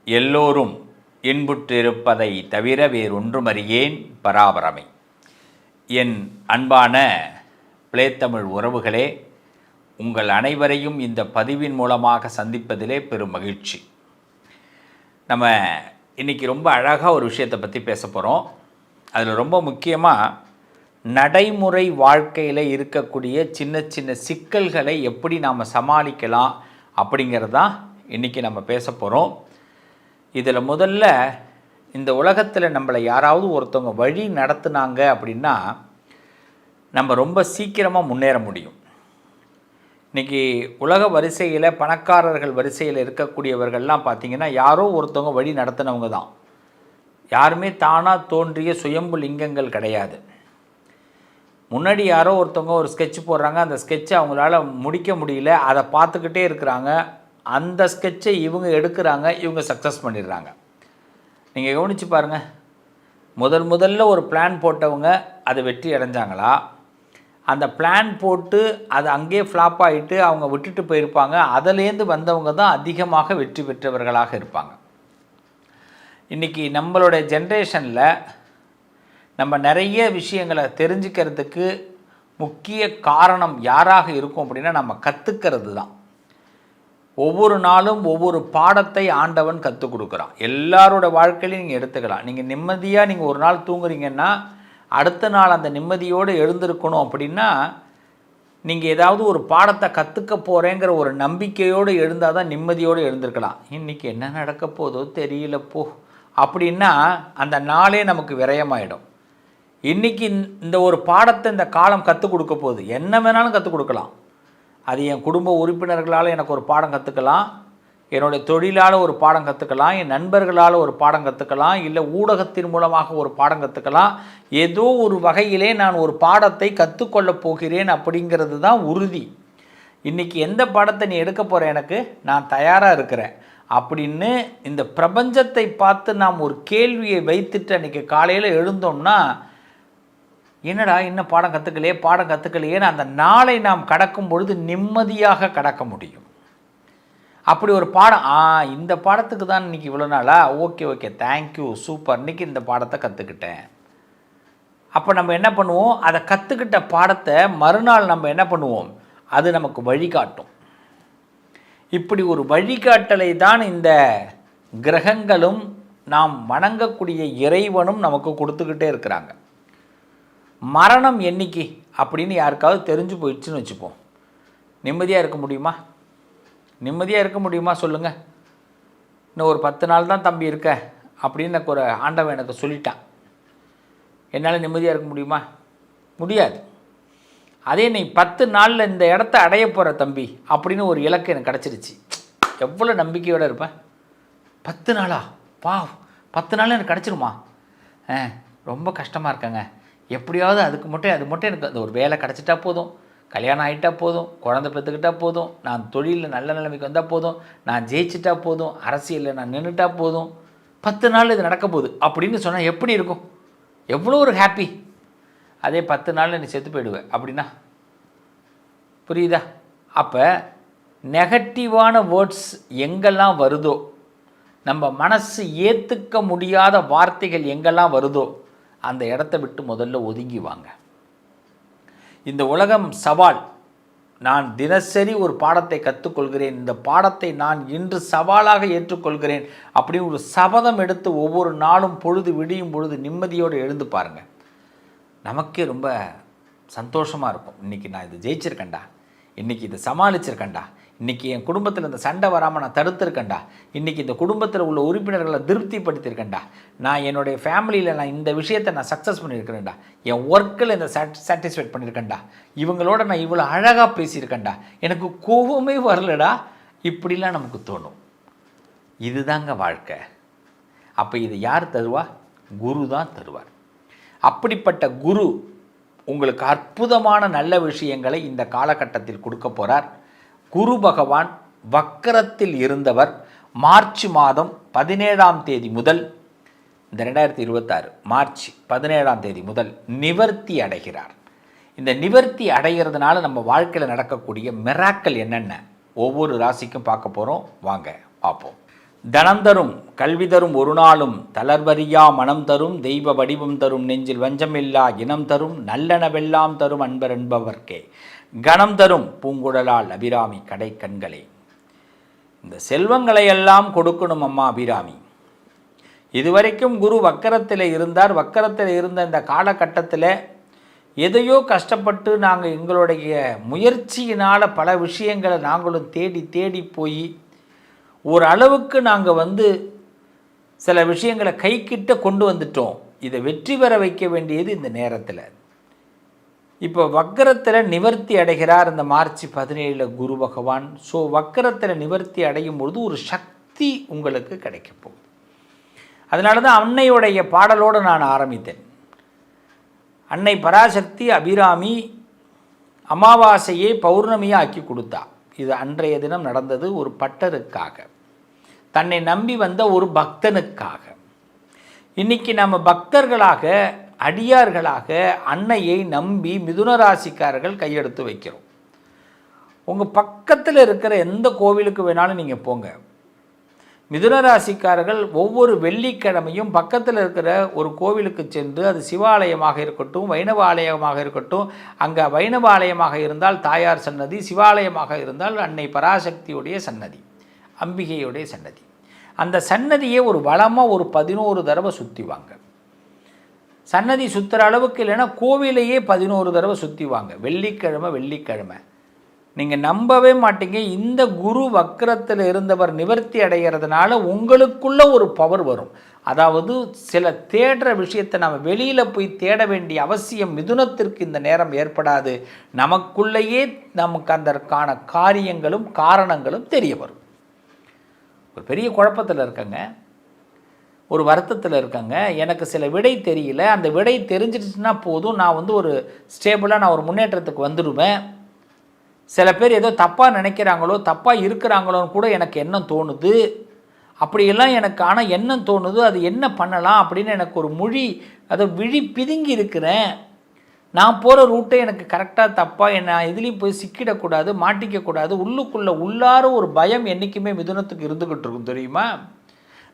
எல்லோரும் இன்புற்றிருப்பதை தவிர வேறொன்றுமறியேன் பராபரமை. என் அன்பான பிளேத்தமிழ் உறவுகளே, உங்கள் அனைவரையும் இந்த பதிவின் மூலமாக சந்திப்பதிலே பெரும் மகிழ்ச்சி. நம்ம இன்றைக்கி ரொம்ப அழகாக ஒரு விஷயத்தை பற்றி பேச போகிறோம். அதில் ரொம்ப முக்கியமாக நடைமுறை வாழ்க்கையில் இருக்கக்கூடிய சின்ன சின்ன சிக்கல்களை எப்படி நாம் சமாளிக்கலாம் அப்படிங்கிறது தான் இன்றைக்கி நம்ம பேச போகிறோம். இதில் முதல்ல இந்த உலகத்தில் நம்மளை யாராவது ஒருத்தவங்க வழி நடத்துனாங்க அப்படின்னா நம்ம ரொம்ப சீக்கிரமாக முன்னேற முடியும். இன்றைக்கி உலக வரிசையில் பணக்காரர்கள் வரிசையில் இருக்கக்கூடியவர்கள்லாம் பார்த்திங்கன்னா யாரோ ஒருத்தவங்க வழி நடத்தினவங்க தான். யாருமே தானாக தோன்றிய சுயம்பு லிங்கங்கள் கிடையாது. முன்னாடி யாரோ ஒருத்தவங்க ஒரு ஸ்கெட்ச் போடுறாங்க, அந்த ஸ்கெட்சை அவங்களால முடிக்க முடியல, அதை பார்த்துக்கிட்டே இருக்கிறாங்க. அந்த ஸ்கெட்சை இவங்க எடுக்கிறாங்க, இவங்க சக்ஸஸ் பண்ணிடுறாங்க. நீங்கள் கவனித்து பாருங்கள், முதல்ல ஒரு பிளான் போட்டவங்க அது வெற்றி அடைஞ்சாங்களா, அந்த பிளான் போட்டு அது அங்கேயே ஃப்ளாப் ஆகிட்டு அவங்க விட்டுட்டு போயிருப்பாங்க, அதிலேருந்து வந்தவங்க தான் அதிகமாக வெற்றி பெற்றவர்களாக இருப்பாங்க. இன்றைக்கி நம்மளுடைய ஜென்ரேஷனில் நம்ம நிறைய விஷயங்களை தெரிஞ்சுக்கிறதுக்கு முக்கிய காரணம் யாராக இருக்கும் அப்படின்னா நம்ம கற்றுக்கிறது தான். ஒவ்வொரு நாளும் ஒவ்வொரு பாடத்தை ஆண்டவன் கற்றுக் கொடுக்குறான். எல்லாரோட வாழ்க்கையிலையும் நீங்கள் எடுத்துக்கலாம். நீங்கள் நிம்மதியாக நீங்கள் ஒரு நாள் தூங்குறீங்கன்னா அடுத்த நாள் அந்த நிம்மதியோடு எழுந்திருக்கணும் அப்படின்னா நீங்கள் ஏதாவது ஒரு பாடத்தை கற்றுக்க போகிறேங்கிற ஒரு நம்பிக்கையோடு எழுந்தால் தான் நிம்மதியோடு எழுந்திருக்கலாம். இன்றைக்கி என்ன நடக்க போதோ தெரியலப்போ அப்படின்னா அந்த நாளே நமக்கு விரயமாயிடும். இன்றைக்கி இந்த ஒரு பாடத்தை இந்த காலம் கற்றுக் கொடுக்க போகுது. என்ன வேணாலும் கற்றுக் கொடுக்கலாம். அது என் குடும்ப உறுப்பினர்களால் எனக்கு ஒரு பாடம் கற்றுக்கலாம், என்னுடைய தொழிலால் ஒரு பாடம் கற்றுக்கலாம், என் நண்பர்களால் ஒரு பாடம் கற்றுக்கலாம், இல்லை ஊடகத்தின் மூலமாக ஒரு பாடம் கற்றுக்கலாம். ஏதோ ஒரு வகையிலே நான் ஒரு பாடத்தை கற்றுக்கொள்ளப் போகிறேன் அப்படிங்கிறது தான் உறுதி. இன்றைக்கி எந்த பாடத்தை நீ எடுக்க போகிற, எனக்கு நான் தயாராக இருக்கிறேன் அப்படின்னு இந்த பிரபஞ்சத்தை பார்த்து நாம் ஒரு கேள்வியை வைத்துட்டு அன்றைக்கி காலையில் எழுந்தோம்னா, என்னடா இன்னும் பாடம் கற்றுக்கலையேன்னு அந்த நாளை நாம் கடக்கும் பொழுது நிம்மதியாக கடக்க முடியும். அப்படி ஒரு பாடம், இந்த பாடத்துக்கு தான் இன்றைக்கி இவ்வளோ நாளா, ஓகே தேங்க்யூ சூப்பர், இன்றைக்கி இந்த பாடத்தை கற்றுக்கிட்டேன். அப்போ நம்ம என்ன பண்ணுவோம், அதை கற்றுக்கிட்ட பாடத்தை மறுநாள் நம்ம என்ன பண்ணுவோம், அது நமக்கு வழிகாட்டும். இப்படி ஒரு வழிகாட்டலை தான் இந்த கிரகங்களும் நாம் வணங்கக்கூடிய இறைவனும் நமக்கு கொடுத்துக்கிட்டே இருக்கிறாங்க. மரணம் என்னைக்கு அப்படின்னு யாருக்காவது தெரிஞ்சு போயிடுச்சுன்னு வச்சுப்போம், நிம்மதியாக இருக்க முடியுமா சொல்லுங்கள். இன்னும் ஒரு 10 நாள் தான் தம்பி இருக்க அப்படின்னு எனக்கு ஒரு ஆண்டவன் எனக்கு சொல்லிட்டான், என்னால் நிம்மதியாக இருக்க முடியுமா? முடியாது. அதே நீ 10 நாளில் இந்த இடத்த அடைய போகிற தம்பி அப்படின்னு ஒரு இலக்கு எனக்கு கிடச்சிருச்சு, எவ்வளோ நம்பிக்கையோடு இருப்பேன். 10 நாளா? 10 நாள் எனக்கு கிடச்சிருமா? ரொம்ப கஷ்டமாக இருக்கேங்க. எப்படியாவது அது மட்டும் எனக்கு அந்த ஒரு வேலை கிடச்சிட்டா போதும், கல்யாணம் ஆகிட்டா போதும், குழந்தை பெற்றுக்கிட்டா போதும், நான் தொழிலில் நல்ல நிலைமைக்கு வந்தால் போதும், நான் ஜெயிச்சிட்டா போதும், அரசியலில் நான் நின்றுட்டா போதும், 10 நாள் இது நடக்க போகுது அப்படின்னு சொன்னால் எப்படி இருக்கும்? எவ்வளோ ஒரு ஹாப்பி. அதே 10 நாளில் நீ செத்து போயிடுவேன் அப்படின்னா புரியுதா? அப்போ நெகட்டிவான வேர்ட்ஸ் எங்கெல்லாம் வருதோ, நம்ம மனசு ஏற்றுக்க முடியாத வார்த்தைகள் எங்கெல்லாம் வருதோ அந்த இடத்த விட்டு முதல்ல ஒதுங்கி வாங்க. இந்த உலகம் சவால். நான் தினசரி ஒரு பாடத்தை கற்றுக்கொள்கிறேன், இந்த பாடத்தை நான் இன்று சவாலாக ஏற்றுக்கொள்கிறேன் அப்படி ஒரு சபதம் எடுத்து ஒவ்வொரு நாளும் பொழுது விடியும் பொழுது நிம்மதியோடு எழுந்து பாருங்கள். நமக்கே ரொம்ப சந்தோஷமாக இருக்கும். இன்றைக்கி நான் இதை ஜெயிச்சிருக்கேன்டா, இன்றைக்கி இதை சமாளிச்சிருக்கேன்டா, இன்றைக்கி என் குடும்பத்தில் இந்த சண்டை வராமல் நான் தடுத்திருக்கேன்டா, இன்றைக்கி இந்த குடும்பத்தில் உள்ள உறுப்பினர்களை திருப்திப்படுத்தியிருக்கேன்டா, நான் என்னுடைய ஃபேமிலியில் நான் இந்த விஷயத்தை நான் சக்ஸஸ் பண்ணியிருக்கிறேன்டா, என் ஒர்க்கில் இந்த சாட்டிஸ்ஃபைட் பண்ணியிருக்கேன்டா, இவங்களோட நான் இவ்வளோ அழகாக பேசியிருக்கேன்டா, எனக்கு கோபமே வரலடா, இப்படிலாம் நமக்கு தோணும். இதுதாங்க வாழ்க்கை. அப்போ இது யார் தருவா? குரு தான் தருவார். அப்படிப்பட்ட குரு உங்களுக்கு அற்புதமான நல்ல விஷயங்களை இந்த காலகட்டத்தில் கொடுக்க போகிறார். குரு பகவான் வக்கரத்தில் இருந்தவர் மார்ச் மாதம் 17ஆம் தேதி முதல், இந்த 2026 மார்ச் 17ஆம் தேதி முதல் நிவர்த்தி அடைகிறார். இந்த நிவர்த்தி அடைகிறதுனால நம்ம வாழ்க்கையில் நடக்கக்கூடிய மிராக்கள் என்னென்ன ஒவ்வொரு ராசிக்கும் பார்க்க போகிறோம். வாங்க பார்ப்போம். தனம் தரும் கல்வி தரும் ஒரு நாளும் தளர்வறியா மனம் தரும் தெய்வ வடிவம் தரும் நெஞ்சில் வஞ்சமில்லா இனம் தரும் நல்லனவெல்லாம் தரும் அன்பர் என்பவர்க்கே கணம் தரும் பூங்குழலால் அபிராமி கடை கண்களே. இந்த செல்வங்களை எல்லாம் கொடுக்கணும் அம்மா அபிராமி. இதுவரைக்கும் குரு வக்கரத்தில் இருந்தார். வக்கரத்தில் இருந்த இந்த காலகட்டத்தில் எதையோ கஷ்டப்பட்டு நாங்கள் எங்களுடைய முயற்சியினால் பல விஷயங்களை நாங்களும் தேடி தேடி போய் ஓரளவுக்கு நாங்கள் சில விஷயங்களை கைக்கிட்ட கொண்டு வந்துட்டோம். இதை வெற்றி பெற வைக்க வேண்டியது இந்த நேரத்தில். இப்போ வக்கரத்தில் நிவர்த்தி அடைகிறார் இந்த மார்ச் 17 குரு பகவான். ஸோ வக்கரத்தில் நிவர்த்தி அடையும் பொழுது ஒரு சக்தி உங்களுக்கு கிடைக்க போகுது. அதனால தான் அன்னையுடைய பாடலோடு நான் ஆரம்பித்தேன். அன்னை பராசக்தி அபிராமி அமாவாசையை பௌர்ணமியை ஆக்கி கொடுத்தா. இது அன்றைய தினம் நடந்தது ஒரு பட்டருக்காக, தன்னை நம்பி வந்த ஒரு பக்தனுக்காக. இன்னைக்கு நம்ம பக்தர்களாக அடியார்களாக அன்னையை நம்பி மிதுன ராசிக்காரர்கள் கையெடுத்து வைக்கிறோம். உங்கள் பக்கத்தில் இருக்கிற எந்த கோவிலுக்கு வேணாலும் நீங்கள் போங்க. மிதுன ராசிக்காரர்கள் ஒவ்வொரு வெள்ளிக்கிழமையும் பக்கத்தில் இருக்கிற ஒரு கோவிலுக்கு சென்று, அது சிவாலயமாக இருக்கட்டும் வைணவ ஆலயமாக இருக்கட்டும், அங்கே வைணவ ஆலயமாக இருந்தால் தாயார் சன்னதி, சிவாலயமாக இருந்தால் அன்னை பராசக்தியுடைய சன்னதி, அம்பிகையுடைய சன்னதி. அந்த சன்னதியை ஒரு வளமாக ஒரு 11 தடவை சுற்றி வாங்க. சன்னதி சுற்றுற அளவுக்கு இல்லைன்னா கோவிலையே 11 தடவை சுற்றி வாங்க. வெள்ளிக்கிழமை நீங்கள் நம்பவே மாட்டீங்க. இந்த குரு வக்கரத்தில் இருந்தவர் நிவர்த்தி அடைகிறதுனால உங்களுக்குள்ள ஒரு பவர் வரும். அதாவது சில தேடுற விஷயத்தை நம்ம வெளியில் போய் தேட வேண்டிய அவசியம் மிதுனத்திற்கு இந்த நேரம் ஏற்படாது. நமக்குள்ளேயே நமக்கு அதற்கான காரியங்களும் காரணங்களும் தெரிய வரும். ஒரு பெரிய குழப்பத்தில் இருக்கங்க, ஒரு வருத்தத்தில் இருக்காங்க, எனக்கு சில விடை தெரியல, அந்த விடை தெரிஞ்சிடுச்சுன்னா போதும், நான் ஒரு ஸ்டேபிளாக நான் ஒரு முன்னேற்றத்துக்கு வந்துடுவேன். சில பேர் ஏதோ தப்பாக நினைக்கிறாங்களோ தப்பாக இருக்கிறாங்களோன்னு கூட எனக்கு எண்ணம் தோணுது. அப்படியெல்லாம் எனக்கு ஆனால் எண்ணம் தோணுது, அது என்ன பண்ணலாம் அப்படின்னு எனக்கு ஒரு அதை விழி பிதுங்கி இருக்கிறேன். நான் போகிற ரூட்டை எனக்கு கரெக்டாக தப்பாக நான் எதுலேயும் போய் சிக்கிடக்கூடாது, மாட்டிக்கக்கூடாது. உள்ளார ஒரு பயம் என்றைக்குமே மிதுனத்துக்கு இருந்துக்கிட்டு இருக்கும் தெரியுமா.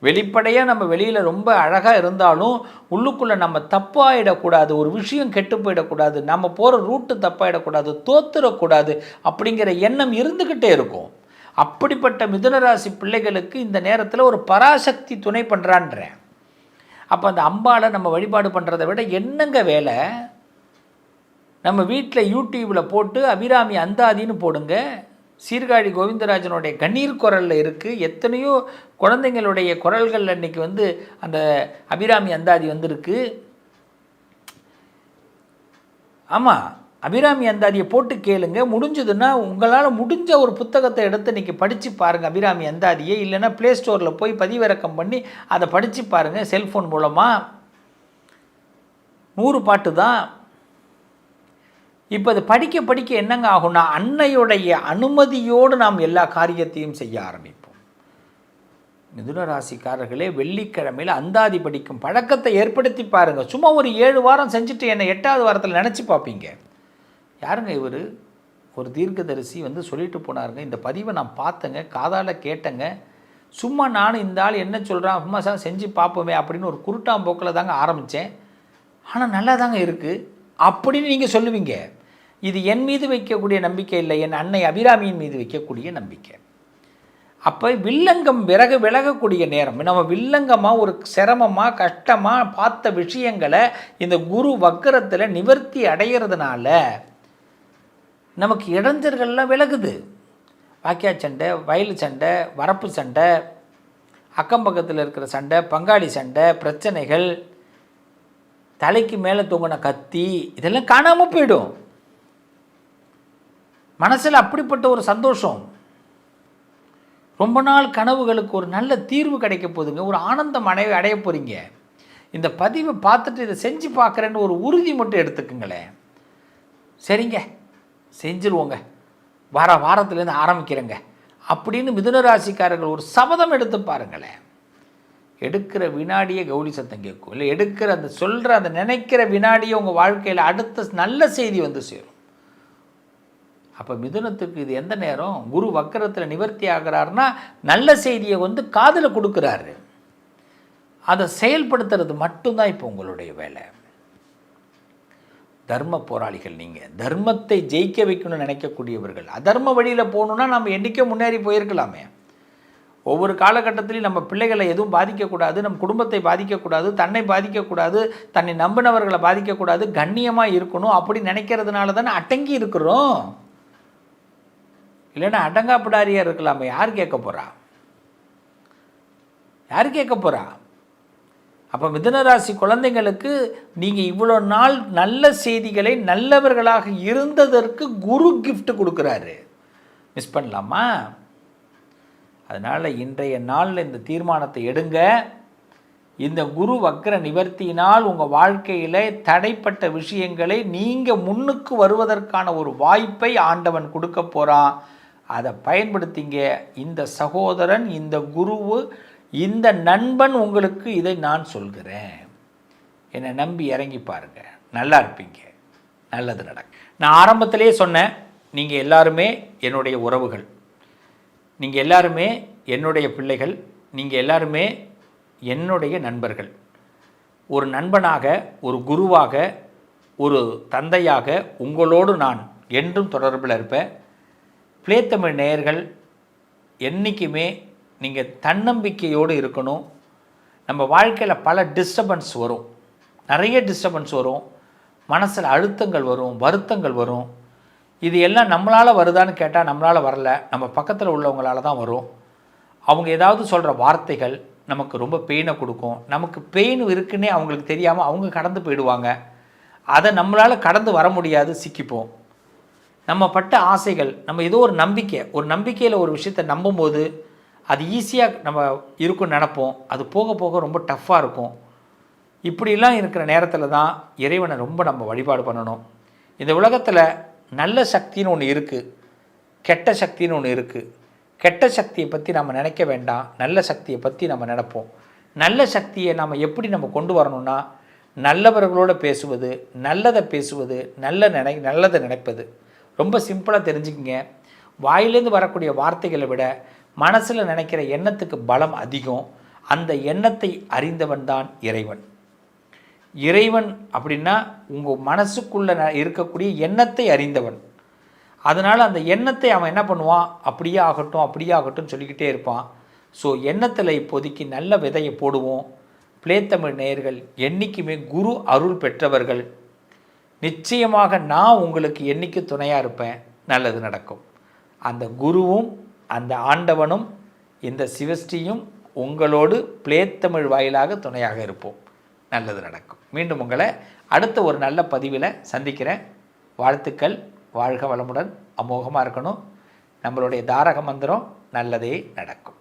வெளிப்படையாக நம்ம வெளியில் ரொம்ப அழகாக இருந்தாலும் உள்ளுக்குள்ளே நம்ம தப்பாகிடக்கூடாது, ஒரு விஷயம் கெட்டு போயிடக்கூடாது, நம்ம போகிற ரூட்டு தப்பாகிடக்கூடாது, தோத்துடக்கூடாது அப்படிங்கிற எண்ணம் இருந்துக்கிட்டே இருக்கும். அப்படிப்பட்ட மிதுனராசி பிள்ளைகளுக்கு இந்த நேரத்தில் ஒரு பராசக்தி துணை பண்ணுறான்றேன். அப்போ அந்த அம்பாவை நம்ம வழிபாடு பண்ணுறதை விட என்னங்க வேலை, நம்ம வீட்டில் யூடியூப்பில் போட்டு அபிராமி அந்தாதின்னு போடுங்க. சீர்காழி கோவிந்தராஜனுடைய கண்ணீர் குரலில் இருக்குது. எத்தனையோ குழந்தைங்களுடைய குரல்கள் அன்றைக்கி அந்த அபிராமி அந்தாதி வந்திருக்கு. ஆமாம், அபிராமி அந்தாதியை போட்டு கேளுங்க. முடிஞ்சதுன்னா உங்களால் முடிஞ்ச ஒரு புத்தகத்தை எடுத்து இன்றைக்கி படித்து பாருங்கள் அபிராமி அந்தாதியை. இல்லைன்னா ப்ளே ஸ்டோரில் போய் பதிவிறக்கம் பண்ணி அதை படித்து பாருங்கள் செல்ஃபோன் மூலமாக. 100 பாட்டு தான். இப்போ அது படிக்க படிக்க என்னங்க ஆகும்னா அன்னையுடைய அனுமதியோடு நாம் எல்லா காரியத்தையும் செய்ய ஆரம்பிப்போம். மிதுன ராசிக்காரர்களே, வெள்ளிக்கிழமையில் அந்தாதி படிக்கும் பழக்கத்தை ஏற்படுத்தி பாருங்கள். சும்மா ஒரு 7 வாரம் செஞ்சுட்டு என்னை 8வது வாரத்தில் நினச்சி பார்ப்பீங்க, யாருங்க இவர், ஒரு தீர்க்கதரிசி சொல்லிட்டு போனாருங்க, இந்த பதிவை நான் பார்த்தேங்க, காதால் கேட்டேங்க, சும்மா நானும் இந்த ஆள் என்ன சொல்கிறான் சும்மா செஞ்சு பார்ப்போமே அப்படின்னு ஒரு குருட்டாம்போக்கில் தாங்க ஆரம்பித்தேன். ஆனால் நல்லா தாங்க இருக்குது அப்படின்னு நீங்கள் சொல்லுவீங்க. இது என் மீது வைக்கக்கூடிய நம்பிக்கை இல்லை, என் அன்னை அபிராமியின் மீது வைக்கக்கூடிய நம்பிக்கை. அப்போ வில்லங்கம் விலகக்கூடிய நேரம். நம்ம வில்லங்கமாக ஒரு சிரமமாக கஷ்டமாக பார்த்த விஷயங்களை இந்த குரு வக்கரத்தில் நிவர்த்தி அடைகிறதுனால நமக்கு இடைஞ்சல்கள்லாம் விலகுது. வாக்கியா சண்டை, வயல் சண்டை, வரப்பு சண்டை, அக்கம் பக்கத்தில் இருக்கிற சண்டை, பங்காளி சண்டை, பிரச்சனைகள், தலைக்கு மேலே தொங்கின கத்தி, இதெல்லாம் காணாமல் போயிடும். மனசில் அப்படிப்பட்ட ஒரு சந்தோஷம், ரொம்ப நாள் கனவுகளுக்கு ஒரு நல்ல தீர்வு கிடைக்க போகுதுங்க, ஒரு ஆனந்தம் அடைய போகிறீங்க. இந்த பதிவை பார்த்துட்டு இதை செஞ்சு பார்க்குறேன்னு ஒரு உறுதி மட்டும் எடுத்துக்குங்களேன். சரிங்க, செஞ்சுருவோங்க, வாரத்துலேருந்து ஆரம்பிக்கிறேங்க அப்படின்னு மிதுனராசிக்காரர்கள் ஒரு சபதம் எடுத்து பாருங்களேன். எடுக்கிற வினாடியே கௌரி சத்தம் கேட்கும். இல்லை எடுக்கிற அந்த சொல்கிற அந்த நினைக்கிற வினாடியே உங்கள் வாழ்க்கையில் அடுத்த நல்ல செய்தி சேரும். அப்போ மிதுனத்துக்கு இது எந்த நேரம்? குரு வக்கரத்தில் நிவர்த்தி ஆகிறாருன்னா நல்ல செய்தியை காதில் கொடுக்குறாரு. அதை செயல்படுத்துறது மட்டும்தான் இப்போ உங்களுடைய வேலை. தர்ம போராளிகள் நீங்கள், தர்மத்தை ஜெயிக்க வைக்கணும்னு நினைக்கக்கூடியவர்கள். அதர்ம வழியில் போகணுன்னா நம்ம என்றைக்கோ முன்னேறி போயிருக்கலாமே. ஒவ்வொரு காலகட்டத்திலையும் நம்ம பிள்ளைகளை எதுவும் பாதிக்கக்கூடாது, நம் குடும்பத்தை பாதிக்கக்கூடாது, தன்னை பாதிக்கக்கூடாது, தன்னை நம்பினவர்களை பாதிக்கக்கூடாது, கண்ணியமாக இருக்கணும் அப்படி நினைக்கிறதுனால தானே அடங்கி இருக்கிறோம். இல்லைன்னா அடங்காப்பிடாரியாக இருக்கலாமே. யார் கேட்க போகிறா? யார் கேட்க போகிறா? அப்போ மிதுனராசி குழந்தைங்களுக்கு நீங்கள் இவ்வளோ நாள் நல்ல செய்திகளை நல்லவர்களாக இருந்ததற்கு குரு கிஃப்ட் கொடுக்குறாரு. மிஸ் பண்ணலாமா? அதனால் இன்றைய நாளில் இந்த தீர்மானத்தை எடுங்க. இந்த குரு வக்ர நிவர்த்தியினால் உங்கள் வாழ்க்கையில் தடைப்பட்ட விஷயங்களை நீங்கள் முன்னுக்கு வருவதற்கான ஒரு வாய்ப்பை ஆண்டவன் கொடுக்க போகிறான். அதை பயன்படுத்திங்க. இந்த சகோதரன், இந்த குருவு, இந்த நண்பன் உங்களுக்கு இதை நான் சொல்கிறேன். என்னை நம்பி இறங்கி பாருங்கள், நல்லா இருப்பீங்க, நல்லது நடக்கும். நான் ஆரம்பத்திலே சொன்னேன், நீங்கள் எல்லாருமே என்னுடைய உறவுகள், நீங்கள் எல்லாருமே என்னுடைய பிள்ளைகள், நீங்கள் எல்லாருமே என்னுடைய நண்பர்கள். ஒரு நண்பனாக, ஒரு குருவாக, ஒரு தந்தையாக உங்களோடு நான் என்றும் தொடர்பில் இருப்பேன். ப்ளே தமிழ் நேயர்கள் என்றைக்குமே நீங்கள் தன்னம்பிக்கையோடு இருக்கணும். நம்ம வாழ்க்கையில் பல டிஸ்டர்பன்ஸ் வரும், நிறைய டிஸ்டர்பன்ஸ் வரும், மனசில் அழுத்தங்கள் வரும், வருத்தங்கள் வரும். இது எல்லாம் நம்மளால் வருதான்னு கேட்டால் நம்மளால் வரல, நம்ம பக்கத்தில் உள்ளவங்களால தான் வரும். அவங்க ஏதாவது சொல்கிற வார்த்தைகள் நமக்கு ரொம்ப பெயினை கொடுக்கும். நமக்கு பெயின் இருக்குன்னே அவங்களுக்கு தெரியாமல் அவங்க கடந்து போயிடுவாங்க. அதை நம்மளால் கடந்து வர முடியாது, சிக்கிப்போம். நம்ம பட்ட ஆசைகள், நம்ம ஏதோ ஒரு நம்பிக்கையில் ஒரு விஷயத்தை நம்பும்போது அது ஈஸியாக நம்ம இருக்குன்னு நினப்போம். அது போக போக ரொம்ப டஃப்பாக இருக்கும். இப்படிலாம் இருக்கிற நேரத்தில் தான் இறைவனை ரொம்ப நம்ம வழிபாடு பண்ணணும். இந்த உலகத்தில் நல்ல சக்தின்னு ஒன்று இருக்குது, கெட்ட சக்தின்னு ஒன்று இருக்குது. கெட்ட சக்தியை பற்றி நம்ம நினைக்க வேண்டாம், நல்ல சக்தியை பற்றி நம்ம நினைப்போம். நல்ல சக்தியை நம்ம எப்படி நம்ம கொண்டு வரணும்னா, நல்லவர்களோடு பேசுவது, நல்லதை பேசுவது, நல்லதை நினைப்பது. ரொம்ப சிம்பிளாக தெரிஞ்சுக்கிங்க. வாயிலேருந்து வரக்கூடிய வார்த்தைகளை விட மனசில் நினைக்கிற எண்ணத்துக்கு பலம் அதிகம். அந்த எண்ணத்தை அறிந்தவன் தான் இறைவன். இறைவன் அப்படின்னா உங்கள் மனசுக்குள்ளே இருக்கக்கூடிய எண்ணத்தை அறிந்தவன். அதனால் அந்த எண்ணத்தை அவன் என்ன பண்ணுவான், அப்படியே ஆகட்டும் சொல்லிக்கிட்டே இருப்பான். ஸோ எண்ணத்தில் இப்போதைக்கு நல்ல விதையை போடுவோம். ப்ளே தமிழ் நேயர்கள் என்றைக்குமே குரு அருள் பெற்றவர்கள். நிச்சயமாக நான் உங்களுக்கு என்றைக்கு துணையாக இருப்பேன், நல்லது நடக்கும். அந்த குருவும் அந்த ஆண்டவனும் இந்த சிவஸ்ரீயும் உங்களோடு ப்ளே தமிழ் வாயிலாக துணையாக இருப்போம். நல்லது நடக்கும். மீண்டும் உங்களை அடுத்த ஒரு நல்ல பதிவில் சந்திக்கிறேன். வாழ்த்துக்கள். வாழ்க வளமுடன், அமோகமாக இருக்கணும். நம்மளுடைய தாரக மந்திரம் நல்லதே நடக்கும்.